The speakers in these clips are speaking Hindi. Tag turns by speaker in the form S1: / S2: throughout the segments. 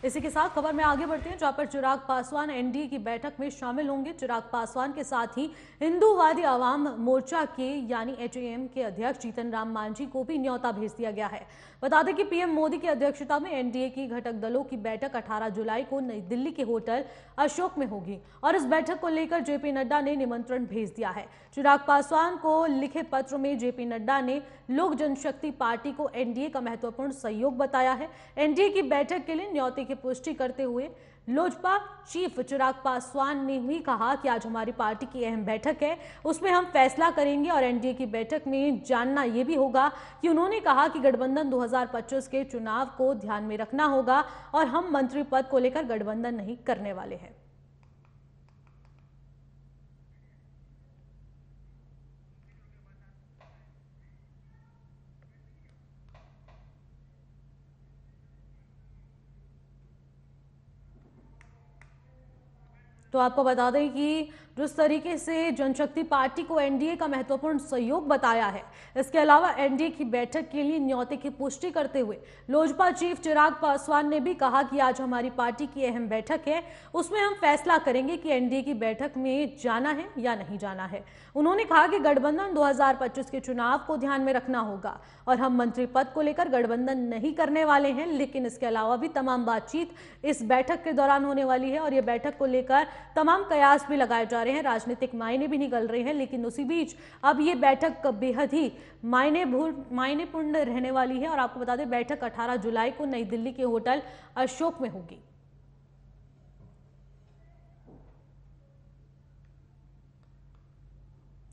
S1: इसी के साथ खबर में आगे बढ़ते हैं, जहां पर चिराग पासवान एनडीए की बैठक में शामिल होंगे। चिराग पासवान के साथ ही हिंदूवादी आवाम मोर्चा के यानी एचएएम के अध्यक्ष जीतन राम मांझी को भी न्योता भेज दिया गया है। बता दें कि पीएम मोदी की अध्यक्षता में एनडीए की घटक दलों की बैठक 18 जुलाई को नई दिल्ली के होटल अशोक में होगी और इस बैठक को लेकर जेपी नड्डा ने निमंत्रण भेज दिया है। चिराग पासवान को लिखे पत्र में जेपी नड्डा ने लोक जनशक्ति पार्टी को एनडीए का महत्वपूर्ण सहयोग बताया है। एनडीए की बैठक के लिए न्योते की पुष्टि करते हुए लोजपा चीफ चिराग पासवान ने भी कहा कि आज हमारी पार्टी की अहम बैठक है, उसमें हम फैसला करेंगे और एनडीए की बैठक में जानना यह भी होगा कि उन्होंने कहा कि गठबंधन 2025 के चुनाव को ध्यान में रखना होगा और हम मंत्री पद को लेकर गठबंधन नहीं करने वाले हैं। तो आपको बता दें कि जिस तरीके से जनशक्ति पार्टी को एनडीए का महत्वपूर्ण सहयोग बताया है, इसके अलावा एनडीए की बैठक के लिए न्योते की पुष्टि करते हुए लोजपा चीफ चिराग पासवान ने भी कहा कि आज हमारी पार्टी की अहम बैठक है, उसमें हम फैसला करेंगे कि एनडीए की बैठक में जाना है या नहीं जाना है। उन्होंने कहा कि गठबंधन 2025 के चुनाव को ध्यान में रखना होगा और हम मंत्री पद को लेकर गठबंधन नहीं करने वाले हैं, लेकिन इसके अलावा भी तमाम बातचीत इस बैठक के दौरान होने वाली है और ये बैठक को लेकर तमाम कयास भी लगाए जा रहे हैं, राजनीतिक मायने भी निकल रहे हैं। लेकिन उसी बीच अब ये बैठक बेहद ही मायनेपूर्ण रहने वाली है और आपको बता दें बैठक 18 जुलाई को नई दिल्ली के होटल अशोक में होगी।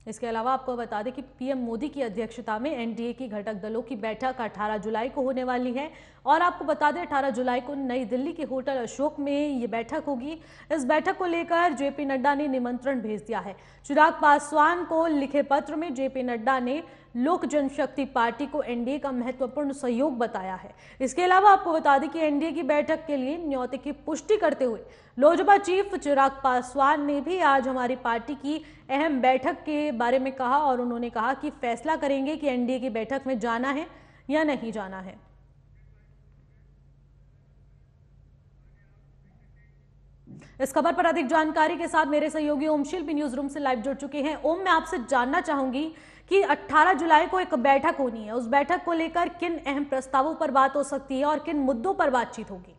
S1: इसके अलावा आपको बता दें कि पीएम मोदी की अध्यक्षता में एनडीए की घटक दलों की बैठक 18 जुलाई को होने वाली है और आपको बता दें 18 जुलाई को नई दिल्ली के होटल अशोक में ये बैठक होगी। इस बैठक को लेकर जेपी नड्डा ने निमंत्रण भेज दिया है। चिराग पासवान को लिखे पत्र में जेपी नड्डा ने लोक जनशक्ति पार्टी को एनडीए का महत्वपूर्ण सहयोग बताया है। इसके अलावा आपको बता दें कि एनडीए की बैठक के लिए न्योते की पुष्टि करते हुए लोजपा चीफ चिराग पासवान ने भी आज हमारी पार्टी की अहम बैठक के बारे में कहा और उन्होंने कहा कि फैसला करेंगे कि एनडीए की बैठक में जाना है या नहीं जाना है। इस खबर पर अधिक जानकारी के साथ मेरे सहयोगी ओम शिल्पी न्यूज रूम से लाइव जुड़ चुके हैं। ओम, मैं आपसे जानना चाहूंगी कि 18 जुलाई को एक बैठक होनी है, उस बैठक को लेकर किन अहम प्रस्तावों पर बात हो सकती है और किन मुद्दों पर बातचीत होगी?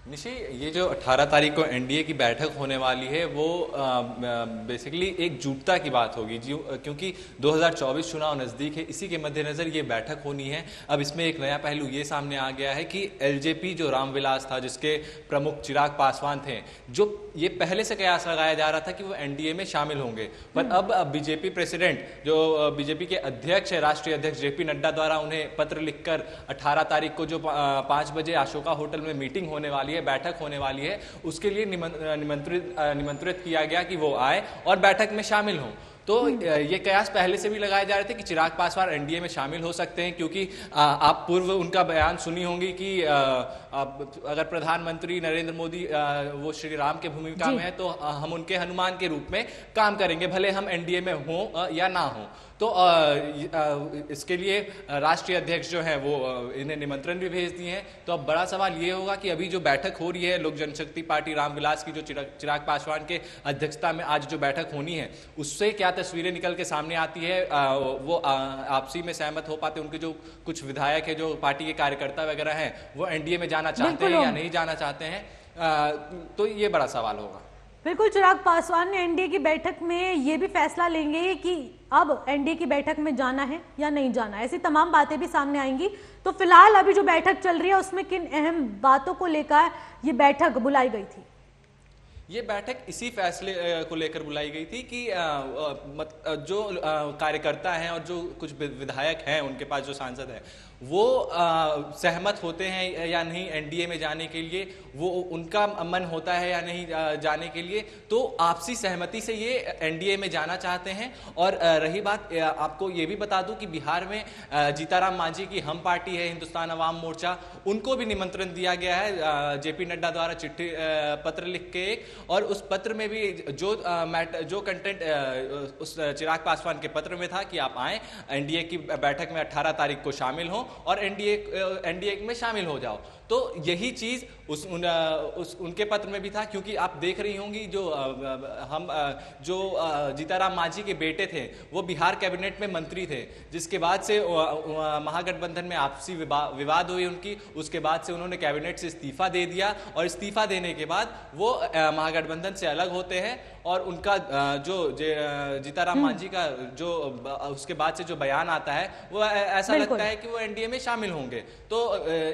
S2: निशी, ये जो 18 तारीख को एनडीए की बैठक होने वाली है वो बेसिकली एकजुटता की बात होगी क्योंकि 2024 चुनाव नज़दीक है, इसी के मद्देनज़र ये बैठक होनी है। अब इसमें एक नया पहलू ये सामने आ गया है कि एलजेपी जो रामविलास था, जिसके प्रमुख चिराग पासवान थे, जो ये पहले से कयास लगाया जा रहा था कि वो एनडीए में शामिल होंगे, पर अब बीजेपी प्रेसिडेंट, जो बीजेपी के अध्यक्ष है, राष्ट्रीय अध्यक्ष जेपी नड्डा द्वारा उन्हें पत्र लिखकर 18 तारीख को जो 5 बजे अशोका होटल में मीटिंग होने वाली है, बैठक होने वाली है, उसके लिए निमंत्रित किया गया कि वो आए और बैठक में शामिल हों। तो ये कयास पहले से भी लगाए जा रहे थे कि चिराग पासवान एनडीए में शामिल हो सकते हैं, क्योंकि आप पूर्व उनका बयान सुनी होंगी कि अगर प्रधानमंत्री नरेंद्र मोदी वो श्री राम के भूमिका में है तो हम उनके हनुमान के रूप में काम करेंगे, भले हम एनडीए में हों या ना हों। तो इसके लिए राष्ट्रीय अध्यक्ष जो है वो इन्हें निमंत्रण भी भेज दिए हैं। तो अब बड़ा सवाल ये होगा कि अभी जो बैठक हो रही है लोक जनशक्ति पार्टी रामविलास की, जो चिराग पासवान के अध्यक्षता में आज जो बैठक होनी है, उससे क्या तस्वीरें निकल के सामने आती है, वो आपसी में सहमत हो पाते, उनके जो कुछ विधायक है, जो पार्टी के कार्यकर्ता वगैरह हैं, वो एनडीए में जाना चाहते हैं या नहीं जाना चाहते हैं, तो ये बड़ा सवाल होगा।
S1: बिल्कुल, चिराग पासवान ने एनडीए की बैठक में ये भी फैसला लेंगे कि अब एनडीए की बैठक में जाना है या नहीं जाना है, ऐसी तमाम बातें भी सामने आएंगी। तो फिलहाल अभी जो बैठक चल रही है उसमें किन अहम बातों को लेकर ये बैठक बुलाई गई थी?
S2: ये बैठक इसी फैसले को लेकर बुलाई गई थी कि जो कार्यकर्ता हैं और जो कुछ विधायक हैं, उनके पास जो सांसद हैं, वो सहमत होते हैं या नहीं एनडीए में जाने के लिए, वो उनका मन होता है या नहीं जाने के लिए, तो आपसी सहमति से ये एनडीए में जाना चाहते हैं। और रही बात, आपको ये भी बता दूं कि बिहार में जीताराम मांझी की हम पार्टी है, हिंदुस्तान अवाम मोर्चा, उनको भी निमंत्रण दिया गया है जेपी नड्डा द्वारा चिट्ठी पत्र लिख के, और उस पत्र में भी जो कंटेंट उस चिराग पासवान के पत्र में था कि आप आए एनडीए की बैठक में 18 तारीख को शामिल हों और एनडीए में शामिल हो जाओ। तो यही चीज उनके पत्र में भी था, क्योंकि आप देख रही होंगी जो जीताराम मांझी के बेटे थे वो बिहार कैबिनेट में मंत्री थे, जिसके बाद से महागठबंधन में आपसी विवाद हुई उनकी, उसके बाद से उन्होंने कैबिनेट से इस्तीफा दे दिया और इस्तीफा देने के बाद वो महागठबंधन से अलग होते हैं और उनका जो जीताराम मांझी का जो उसके बाद से जो बयान आता है वो ऐसा लगता है कि वो एनडीए में शामिल होंगे। तो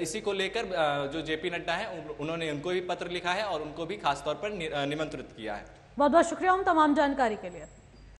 S2: इसी को लेकर जो जेपी नड्डा है उन्होंने उनको भी पत्र लिखा है और उनको भी खासतौर पर निमंत्रित किया है।
S1: बहुत बहुत शुक्रिया उन तमाम जानकारी के लिए।